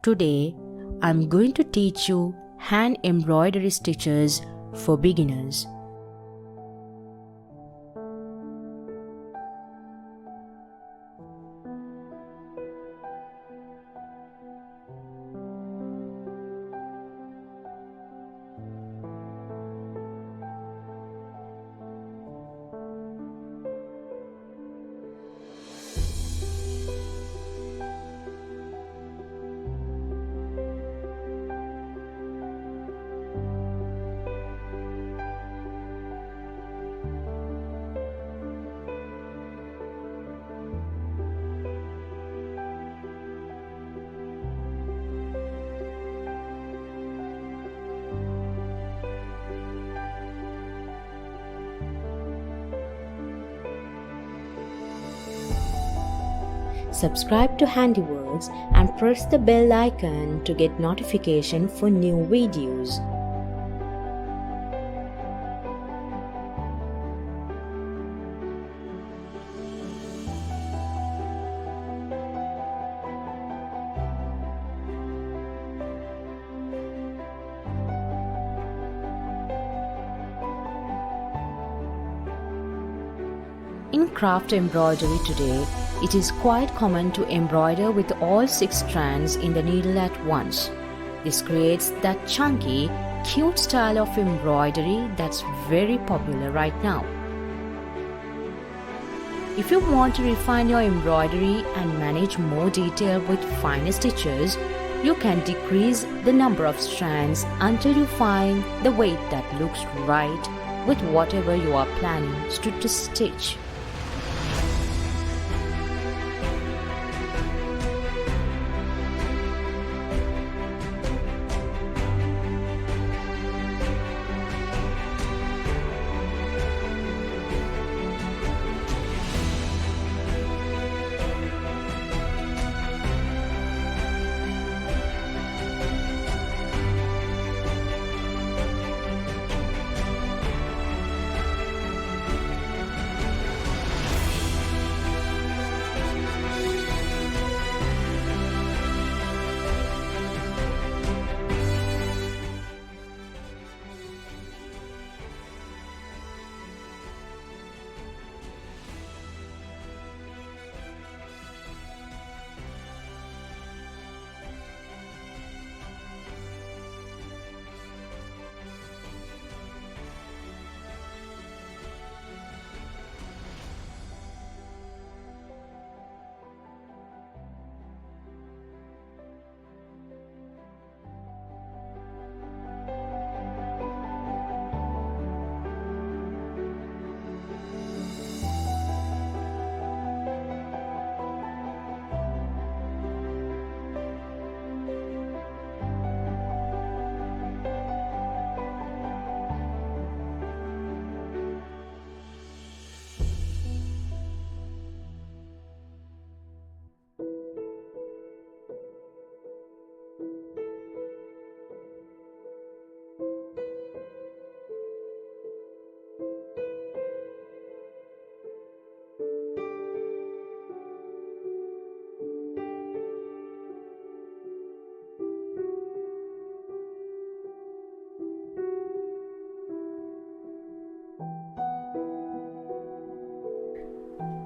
Today, I'm going to teach you hand embroidery stitches for beginners. Subscribe to Handiworks and press the bell icon to get notification for new videos. In craft embroidery today, it is quite common to embroider with all 6 strands in the needle at once. This creates that chunky, cute style of embroidery that's very popular right now. If you want to refine your embroidery and manage more detail with finer stitches, you can decrease the number of strands until you find the weight that looks right with whatever you are planning to stitch.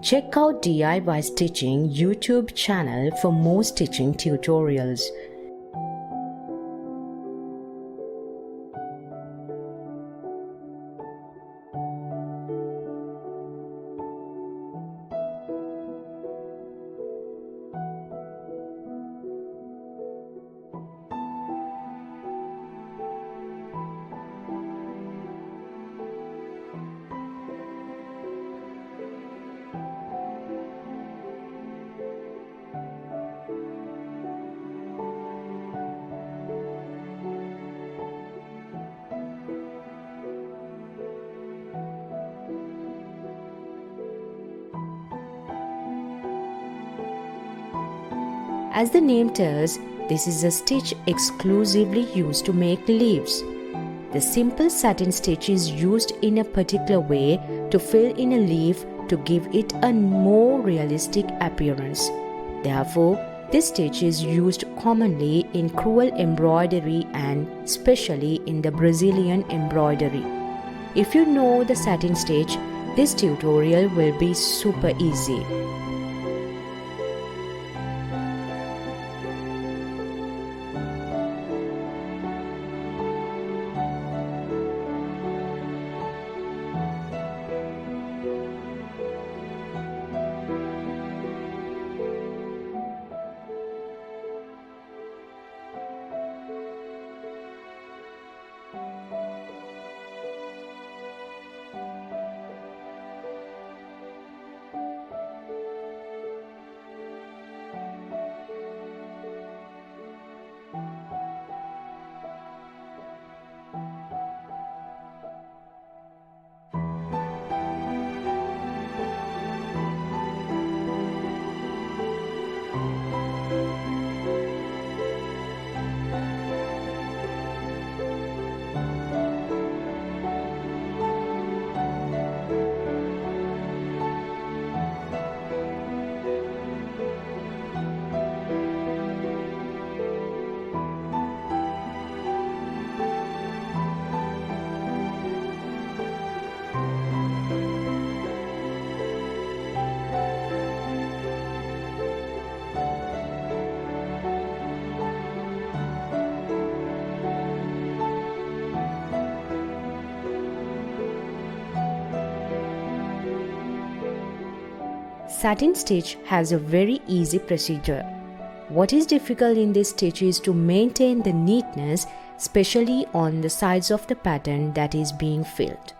Check out DIY Stitching YouTube channel for more stitching tutorials. As the name tells, this is a stitch exclusively used to make leaves. The simple satin stitch is used in a particular way to fill in a leaf to give it a more realistic appearance. Therefore, This stitch is used commonly in crewel embroidery and especially in the Brazilian embroidery. If you know the satin stitch, this tutorial will be super easy. Satin stitch has a very easy procedure. What is difficult in this stitch is to maintain the neatness, especially on the sides of the pattern that is being filled.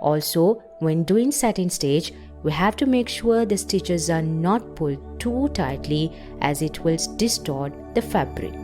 Also, when doing satin stitch, we have to make sure the stitches are not pulled too tightly as it will distort the fabric.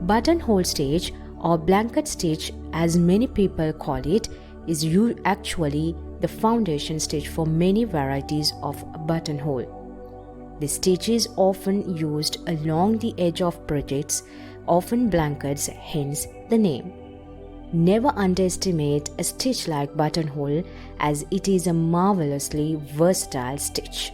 Buttonhole stitch or blanket stitch, as many people call it, is actually the foundation stitch for many varieties of buttonhole. The stitch is often used along the edge of projects, often blankets, hence the name. Never underestimate a stitch like buttonhole, as it is a marvelously versatile stitch.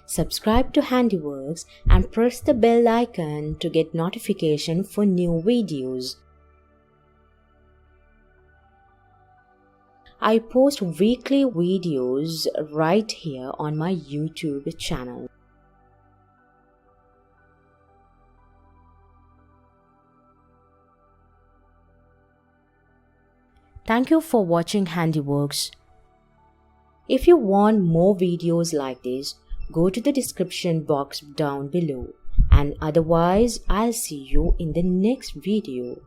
Subscribe to Handiworks and press the bell icon to get notification for new videos. I post weekly videos right here on my YouTube channel. Thank you for watching Handiworks. If you want more videos like this, go to the description box down below and otherwise I'll see you in the next video.